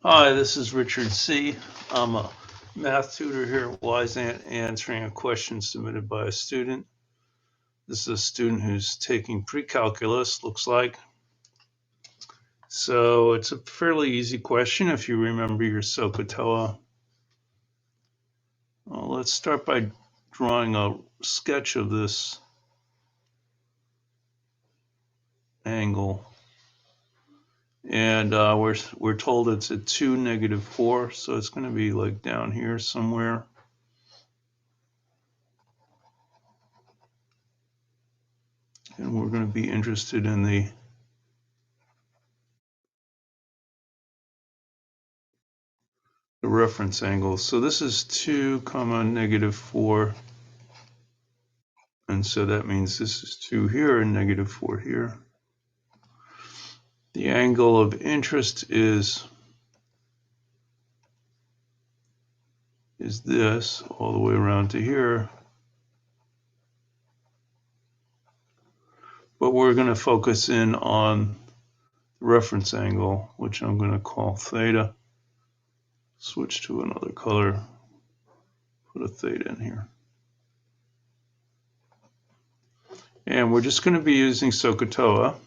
Hi, this is Richard C. I'm a math tutor here at Wyzant answering a question submitted by a student. This is a student who's taking pre-calculus, looks like. So it's a fairly easy question if you remember your SOHCAHTOA. Well, let's start by drawing a sketch of this angle. And we're told it's at 2, -4, so it's going to be like down here somewhere. And we're going to be interested in the reference angle. So this is 2, -4. And so that means this is 2 here and -4 here. The angle of interest is this all the way around to here. But we're going to focus in on the reference angle, which I'm going to call theta. Switch to another color, put a theta in here. And we're just going to be using SOHCAHTOA.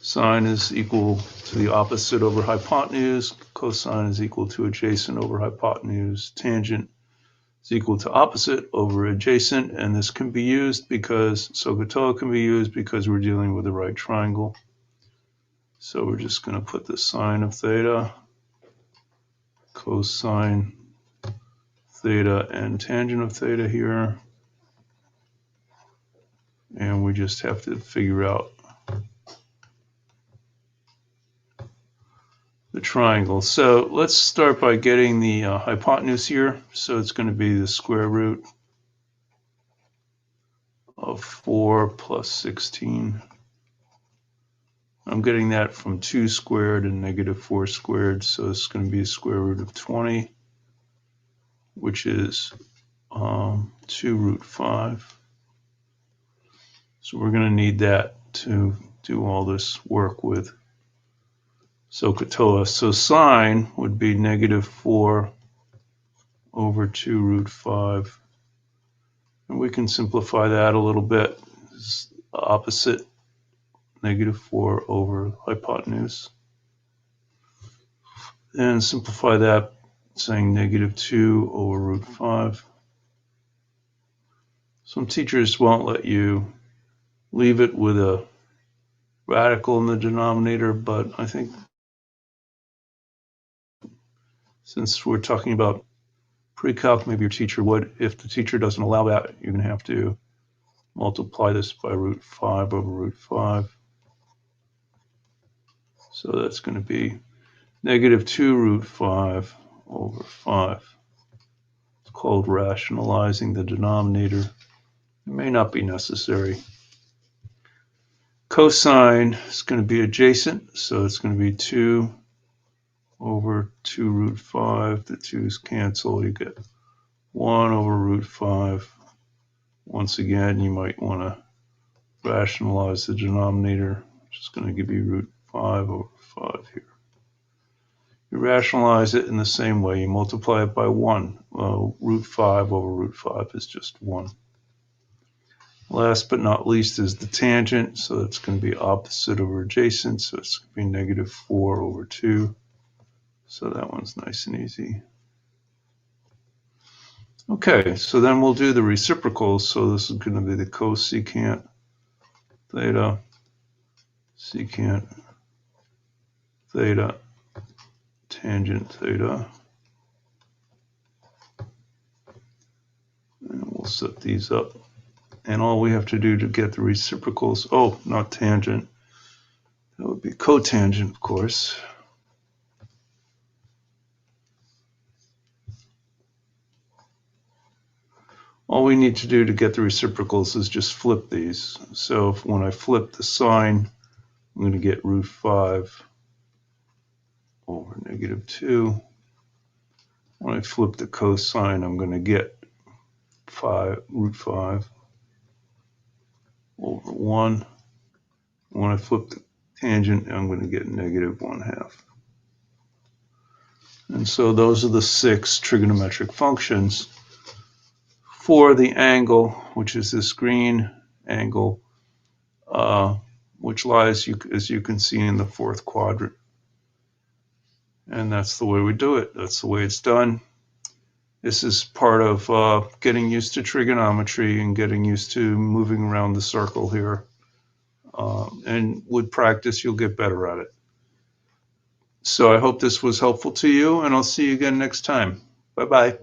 Sine is equal to the opposite over hypotenuse. Cosine is equal to adjacent over hypotenuse. Tangent is equal to opposite over adjacent. And this can be used because SOHCAHTOA can be used because we're dealing with the right triangle. So we're just going to put the sine of theta, cosine theta, and tangent of theta here. And we just have to figure out the triangle. So let's start by getting the hypotenuse here. So it's going to be the square root of 4 plus 16. I'm getting that from 2 squared and -4 squared. So it's going to be a square root of 20, which is 2√5. So we're going to need that to do all this work with SOHCAHTOA. So sine would be -4 over 2√5. And we can simplify that a little bit. It's opposite, -4 over hypotenuse. And simplify that saying -2 over √5. Some teachers won't let you leave it with a radical in the denominator, but I think since we're talking about pre-calc, maybe your teacher would. If the teacher doesn't allow that, you're going to have to multiply this by √5 over √5. So that's going to be -2√5 over 5. It's called rationalizing the denominator. It may not be necessary. Cosine is going to be adjacent, so it's going to be 2 over 2√5. The 2's cancel. You get 1 over √5. Once again, you might want to rationalize the denominator. Just going to give you √5 over 5 here. You rationalize it in the same way. You multiply it by 1. Well, √5 over √5 is just 1. Last but not least is the tangent. So it's going to be opposite over adjacent. So it's going to be -4 over 2. So that one's nice and easy. Okay, so then we'll do the reciprocals. So this is going to be the cosecant theta, secant theta, tangent theta. And we'll set these up. And all we have to do to get the reciprocals, oh, not tangent, that would be cotangent, of course. All we need to do to get the reciprocals is just flip these. So when I flip the sign, I'm going to get √5 over -2. When I flip the cosine, I'm going to get root 5 over 1. When I flip the tangent, I'm going to get negative 1/2. And so those are the 6 trigonometric functions for the angle, which is this green angle, which lies, as you can see, in the 4th quadrant. And that's the way we do it. That's the way it's done. This is part of getting used to trigonometry and getting used to moving around the circle here. And with practice, you'll get better at it. So I hope this was helpful to you, and I'll see you again next time. Bye-bye.